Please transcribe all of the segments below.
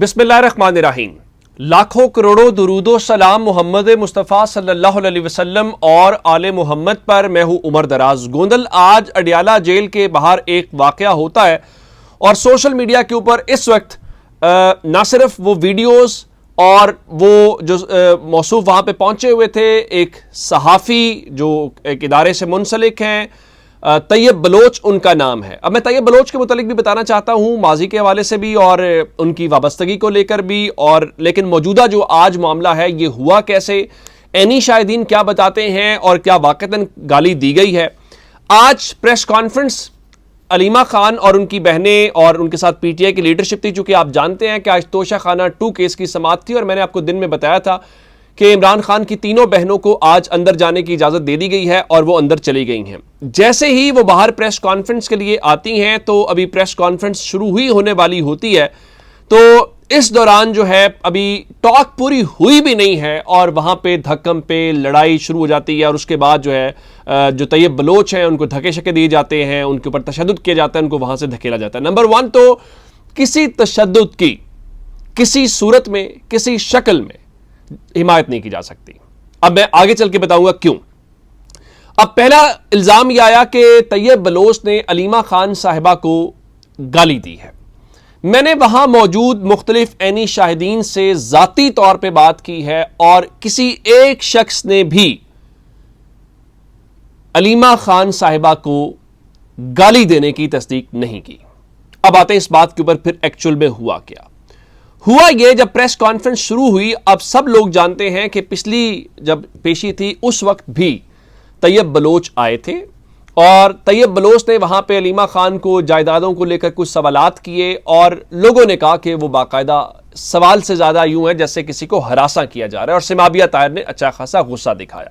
बिस्मिल्लाहिर्रहमानिर्रहीम। लाखों करोड़ों दुरूदो सलाम मोहम्मद मुस्तफ़ा सल्लल्लाहु अलैहि वसल्लम और आले मोहम्मद पर। मैं हूं उमर दराज गोंदल। आज अडियाला जेल के बाहर एक वाकया होता है और सोशल मीडिया के ऊपर इस वक्त ना सिर्फ वो वीडियोस और वो जो मौसूफ वहां पे पहुंचे हुए थे, एक सहाफ़ी जो एक इदारे से मुंसलिक हैं, तैयब बलोच उनका नाम है। अब मैं तैयब बलोच के मुतालिक भी बताना चाहता हूं, माजी के हवाले से भी और उनकी वाबस्तगी को लेकर भी, और लेकिन मौजूदा जो आज मामला है ये हुआ कैसे, एनी शाहिदीन क्या बताते हैं और क्या वाक़तन गाली दी गई है। आज प्रेस कॉन्फ्रेंस अलीमा खान और उनकी बहनें और उनके साथ पीटीआई की लीडरशिप थी। चूंकि आप जानते हैं कि आज तोशा खाना 2 केस की समाअत थी और मैंने आपको दिन में बताया था कि इमरान खान की तीनों बहनों को आज अंदर जाने की इजाजत दे दी गई है और वो अंदर चली गई हैं। जैसे ही वो बाहर प्रेस कॉन्फ्रेंस के लिए आती हैं तो अभी प्रेस कॉन्फ्रेंस शुरू हुई होने वाली होती है, तो इस दौरान जो है अभी टॉक पूरी हुई भी नहीं है और वहां पे धक्कम पे लड़ाई शुरू हो जाती है। और उसके बाद जो है जो तैयब बलोच हैं उनको धक्के शक्के दिए जाते हैं, उनके ऊपर तशद्दुद किया जाता है, उनको वहां से धकेला जाता है। नंबर 1 तो किसी तशद्दुद की किसी सूरत में किसी शक्ल में हिमायत नहीं की जा सकती। अब मैं आगे चल के बताऊंगा क्यों। अब पहला इल्जाम यह आया कि तैयब बलोच ने अलीमा खान साहिबा को गाली दी है। मैंने वहां मौजूद मुख्तलिफ एनी शाहिदीन से जाती तौर पे बात की है और किसी एक शख्स ने भी अलीमा खान साहिबा को गाली देने की तस्दीक नहीं की। अब आते हैं इस बात के ऊपर फिर एक्चुअल में हुआ क्या। हुआ यह, जब प्रेस कॉन्फ्रेंस शुरू हुई, अब सब लोग जानते हैं कि पिछली जब पेशी थी उस वक्त भी तैयब बलोच आए थे और तैयब बलोच ने वहां पे अलीमा खान को जायदादों को लेकर कुछ सवालात किए और लोगों ने कहा कि वो बाकायदा सवाल से ज्यादा यूं है जैसे किसी को हरासा किया जा रहा है, और सिमाबिया ताहिर ने अच्छा खासा गुस्सा दिखाया।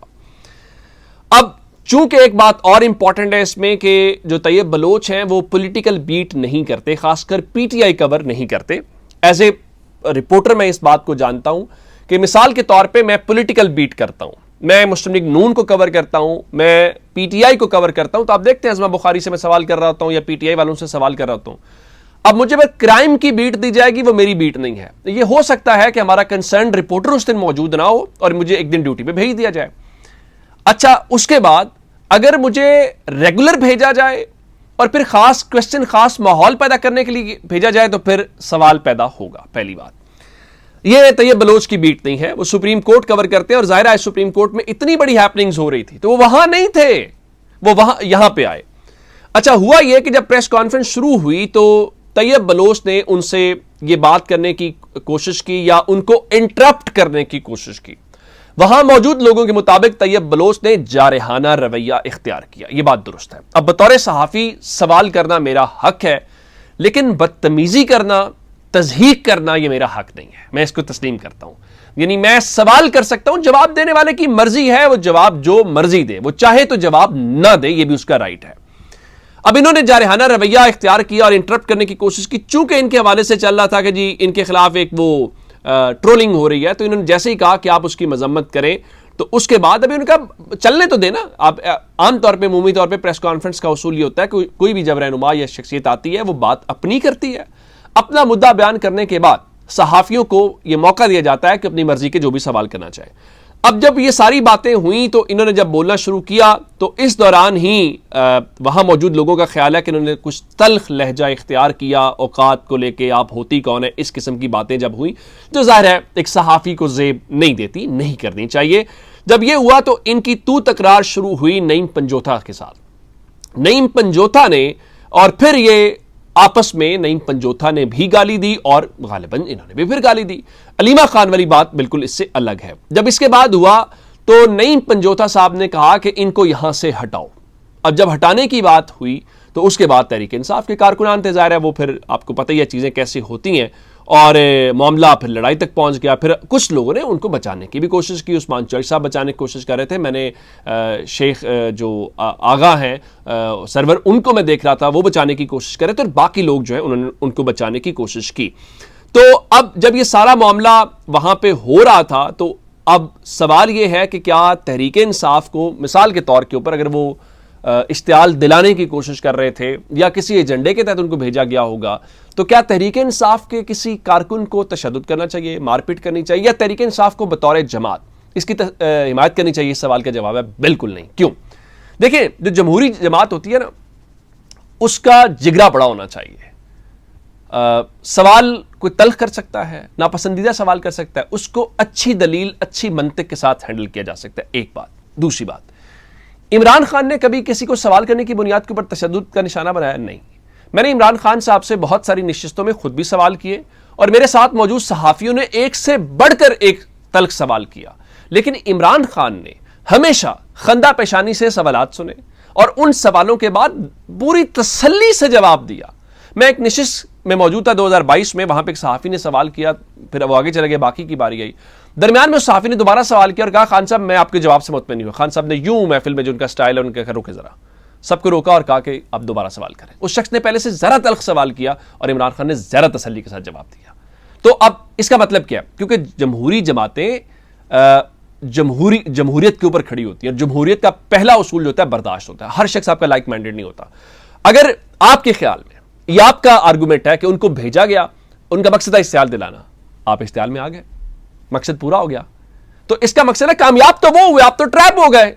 अब चूंकि एक बात और इंपॉर्टेंट है इसमें कि जो तैयब बलोच हैं वो पॉलिटिकल बीट नहीं करते, खासकर पीटीआई कवर नहीं करते। एज ए रिपोर्टर मैं इस बात को जानता हूं कि मिसाल के तौर पे मैं पॉलिटिकल बीट करता हूं, मैं मुस्लिम लीग नून को कवर करता हूं, मैं पीटीआई को कवर करता हूं, तो आप देखते हैं अज़मा बुखारी से मैं सवाल कर रहा होता हूं या पीटीआई वालों से सवाल कर रहा होता हूं। अब मुझे अगर क्राइम की बीट दी जाएगी वो मेरी बीट नहीं है। ये हो सकता है कि हमारा कंसर्न रिपोर्टर उस दिन मौजूद ना हो और मुझे एक दिन ड्यूटी पे भेज दिया जाए। अच्छा, उसके बाद अगर मुझे रेगुलर भेजा जाए और फिर खास क्वेश्चन, खास माहौल पैदा करने के लिए भेजा जाए तो फिर सवाल पैदा होगा। पहली बात यह तैयब बलोच की बीट नहीं है, वो सुप्रीम कोर्ट कवर करते हैं और जाहिर है सुप्रीम कोर्ट में इतनी बड़ी हैपनिंग्स हो रही थी तो वो वहां नहीं थे, वो वहां यहां पे आए। अच्छा, हुआ यह कि जब प्रेस कॉन्फ्रेंस शुरू हुई तो तैयब बलोच ने उनसे ये बात करने की कोशिश की या उनको इंटरप्ट करने की कोशिश की। वहां मौजूद लोगों के मुताबिक तैयब बलोच ने जारहाना रवैया इख्तियार किया। यह बात दुरुस्त है। अब बतौर सहाफी सवाल करना मेरा हक है, लेकिन बदतमीजी करना, तज़हीक करना यह मेरा हक नहीं है। मैं इसको तस्लीम करता हूं। यानी मैं सवाल कर सकता हूं, जवाब देने वाले की मर्जी है, वो जवाब जो मर्जी दे, वो चाहे तो जवाब ना दे, यह भी उसका राइट है। अब इन्होंने जारहाना रवैया इख्तियार किया और इंटरप्ट करने की कोशिश की। चूंकि इनके हवाले से चल रहा था कि जी इनके खिलाफ एक वो ट्रोलिंग हो रही है, तो इन्होंने जैसे ही कहा कि आप उसकी मजम्मत करें तो उसके बाद अभी उनका चलने तो देना। आप आमतौर पर अमूमी तौर पर प्रेस कॉन्फ्रेंस का उसूल ये होता है कि कोई भी जब रहनुमा या शख्सियत आती है वो बात अपनी करती है, अपना मुद्दा बयान करने के बाद सहाफियों को यह मौका दिया जाता है कि अपनी मर्जी के जो भी सवाल करना चाहे। अब जब ये सारी बातें हुई तो इन्होंने जब बोलना शुरू किया तो इस दौरान ही वहां मौजूद लोगों का ख्याल है कि इन्होंने कुछ तल्ख लहजा इख्तियार किया, औकात को लेके, आप होती कौन है, इस किस्म की बातें जब हुई जो जाहिर है एक सहाफी को जेब नहीं देती, नहीं करनी चाहिए। जब यह हुआ तो इनकी तू तकरार शुरू हुई नईम पंजोथा के साथ। नईम पंजोथा ने और फिर ये आपस में नईम पंजोथा ने भी गाली दी और गालिबन इन्होंने भी फिर गाली दी। अलीमा खान वाली बात बिल्कुल इससे अलग है। जब इसके बाद हुआ तो नईम पंजोथा साहब ने कहा कि इनको यहां से हटाओ। अब जब हटाने की बात हुई तो उसके बाद तहरीक इंसाफ के कारकुनान थे, जाहिर है वो फिर आपको पता ही है चीजें कैसी होती हैं, और मामला फिर लड़ाई तक पहुंच गया। फिर कुछ लोगों ने उनको बचाने की भी कोशिश की। उस्मान चौधरी साहब बचाने की कोशिश कर रहे थे, मैंने शेख जो आगा हैं सरवर, उनको मैं देख रहा था, वो बचाने की कोशिश कर रहे थे और बाकी लोग जो है उन्होंने उनको बचाने की कोशिश की। तो अब जब ये सारा मामला वहां पे हो रहा था तो अब सवाल ये है कि क्या तहरीक इंसाफ को, मिसाल के तौर के ऊपर, अगर वो इश्तियाल दिलाने की कोशिश कर रहे थे या किसी एजेंडे के तहत उनको भेजा गया होगा, तो क्या तहरीक इंसाफ के किसी कारकुन को तशद्दुद करना चाहिए, मारपीट करनी चाहिए, या तहरीक इंसाफ को बतौर जमात इसकी हिमायत करनी चाहिए? इस सवाल का जवाब है बिल्कुल नहीं। क्यों? देखिए, जो जमहूरी जमात होती है ना, उसका जिगरा बड़ा होना चाहिए। सवाल कोई तल्ख कर सकता है, नापसंदीदा सवाल कर सकता है, उसको अच्छी दलील, अच्छी मंतिक के साथ हैंडल किया जा सकता है। एक बात। दूसरी बात, इमरान खान ने कभी किसी को सवाल करने की बुनियाद के ऊपर तशद्दुद का निशाना बनाया? नहीं। मैंने इमरान खान साहब से बहुत सारी नशिस्तों में खुद भी सवाल किए और मेरे साथ मौजूद सहाफियों ने एक से बढ़कर एक तल्ख सवाल किया, लेकिन इमरान खान ने हमेशा खंदा पेशानी से सवालात सुने और उन सवालों के बाद पूरी तसल्ली से जवाब दिया। मैं एक नशिस्त में मौजूद था 2022 में, वहां पे एक सहाफी ने सवाल किया, फिर वो आगे चले गए, बाकी की बारी आई। दरमियान में उस सहाफी ने दोबारा सवाल किया और कहा, खान साहब मैं आपके जवाब से मुतमईन नहीं हूं। खान साहब ने यूं महफिल में जो उनका स्टाइल है उनके रोके जरा, सबको रोका और कहा कि आप दोबारा सवाल करें। उस शख्स ने पहले से जरा तल्ख सवाल किया और इमरान खान ने जरा तसल्ली के साथ जवाब दिया। तो अब इसका मतलब क्या है? क्योंकि जमहूरी जमातें जमहूरियत के ऊपर खड़ी होती है। जमहूरियत का पहला उसूल जो होता है बर्दाश्त होता है। हर शख्स आपका लाइक माइंडेड नहीं होता। अगर आपके ख्याल में यह आपका आर्गुमेंट है कि उनको भेजा गया, उनका मकसद है इश्तियाल दिलाना, आप इश्तियाल में आ गए, मकसद पूरा हो गया, तो इसका मकसद है कामयाब तो वो हुए, आप तो ट्रैप हो गए।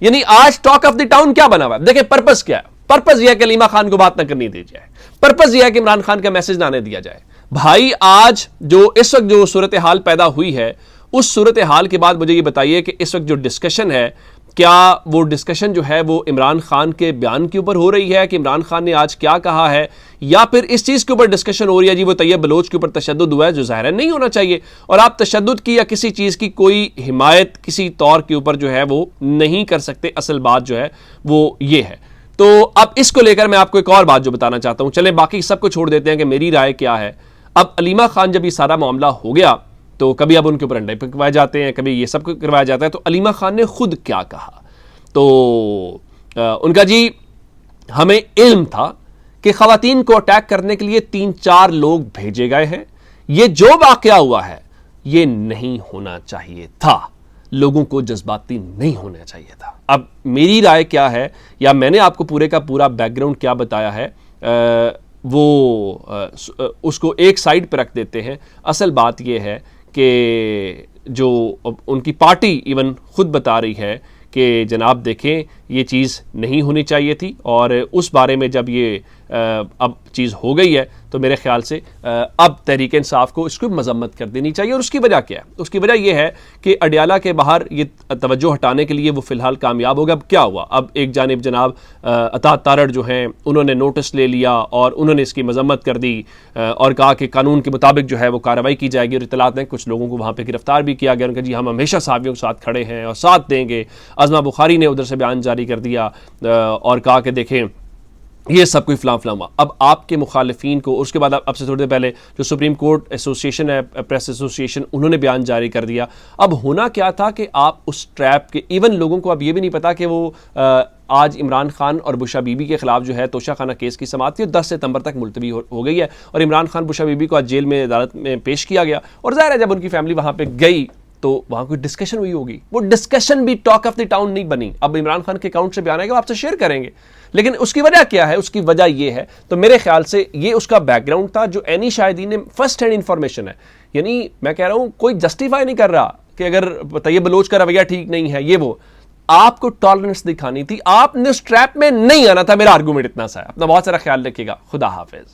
यानी आज टॉक ऑफ द टाउन क्या बना हुआ है? देखिए, पर्पस क्या है? पर्पस यह है कि अलीमा खान को बात ना करनी दी जाए, पर्पस यह है कि इमरान खान का मैसेज ना आने दिया जाए। भाई, आज जो इस वक्त जो सूरत हाल पैदा हुई है, उस सूरत हाल के बाद मुझे ये बताइए कि इस वक्त जो डिस्कशन है, क्या वो डिस्कशन जो है वो इमरान खान के बयान के ऊपर हो रही है कि इमरान खान ने आज क्या कहा है, या फिर इस चीज़ के ऊपर डिस्कशन हो रही है जी वो तैयब बलोच के ऊपर तशद्दुद हुआ है, जो ज़ाहिर नहीं होना चाहिए। और आप तशद्दुद की या किसी चीज़ की कोई हिमायत किसी तौर के ऊपर जो है वो नहीं कर सकते। असल बात जो है वो ये है। तो अब इसको लेकर मैं आपको एक और बात जो बताना चाहता हूँ, चले बाकी सबको छोड़ देते हैं कि मेरी राय क्या है। अब अलीमा खान जब ये सारा मामला हो गया तो कभी अब उनके ऊपर अंडे पकवाए जाते हैं, कभी ये सब करवाया जाता है। तो अलीमा खान ने खुद क्या कहा? तो उनका जी, हमें इल्म था कि खवातीन को अटैक करने के लिए 3-4 लोग भेजे गए हैं, ये जो वाकया हुआ है ये नहीं होना चाहिए था, लोगों को जज्बाती नहीं होना चाहिए था। अब मेरी राय क्या है, या मैंने आपको पूरे का पूरा बैकग्राउंड क्या बताया है, उसको एक साइड पर रख देते हैं। असल बात यह है कि जो उनकी पार्टी इवन खुद बता रही है कि जनाब देखें ये चीज़ नहीं होनी चाहिए थी, और उस बारे में जब ये अब चीज़ हो गई है तो मेरे ख्याल से अब तहरीक इंसाफ को इसको मजम्मत कर देनी चाहिए। और उसकी वजह क्या है? उसकी वजह यह है कि अडियाला के बाहर ये तवज्जो हटाने के लिए वो फ़िलहाल कामयाब हो गया। अब क्या हुआ? अब एक जानिब जनाब अता तारड़ जो हैं उन्होंने नोटिस ले लिया और उन्होंने इसकी मजम्मत कर दी और कहा कि कानून के मुताबिक जो है वो कार्रवाई की जाएगी। और इतलात हैं कुछ लोगों को वहाँ पर गिरफ्तार भी किया गया। उनका जी हम हमेशा साहबियों के साथ खड़े हैं और साथ देंगे। अज़मा बुखारी ने उधर से बयान जारी कर दिया और कहा कि देखें ये सब कोई फलां फलां हुआ। अब आपके मुखालिफिन को, उसके बाद अब से थोड़ी देर पहले जो सुप्रीम कोर्ट एसोसिएशन है, प्रेस एसोसिएशन, उन्होंने बयान जारी कर दिया। अब होना क्या था कि आप उस ट्रैप के, इवन लोगों को अब ये भी नहीं पता कि वो आज इमरान खान और बुशा बीबी के खिलाफ जो है तोशा खाना केस की समाअत थी, 10 सितंबर तक मुलतवी हो गई है। और इमरान खान बुशा बीबी को आज जेल में अदालत में पेश किया गया। और ज़ाहिर है जब उनकी फैमिली वहाँ पर गई तो वहां कोई डिस्कशन हुई होगी, वो डिस्कशन भी टॉक ऑफ द टाउन नहीं बनी। अब इमरान खान के अकाउंट से बयान आएगा, आपसे शेयर करेंगे, लेकिन उसकी वजह क्या है? उसकी वजह ये है, तो मेरे ख्याल से ये उसका बैकग्राउंड था जो एनी शाहिदीन ने फर्स्ट हैंड इंफॉर्मेशन है। यानी मैं कह रहा हूं कोई जस्टिफाई नहीं कर रहा कि अगर तैयब बलोच का रवैया ठीक नहीं है, ये वो आपको टॉलरेंस दिखानी थी, आपने उस ट्रैप में नहीं आना था। मेरा आर्गूमेंट इतना सा है। अपना बहुत सारा ख्याल रखिएगा। खुदा हाफिज।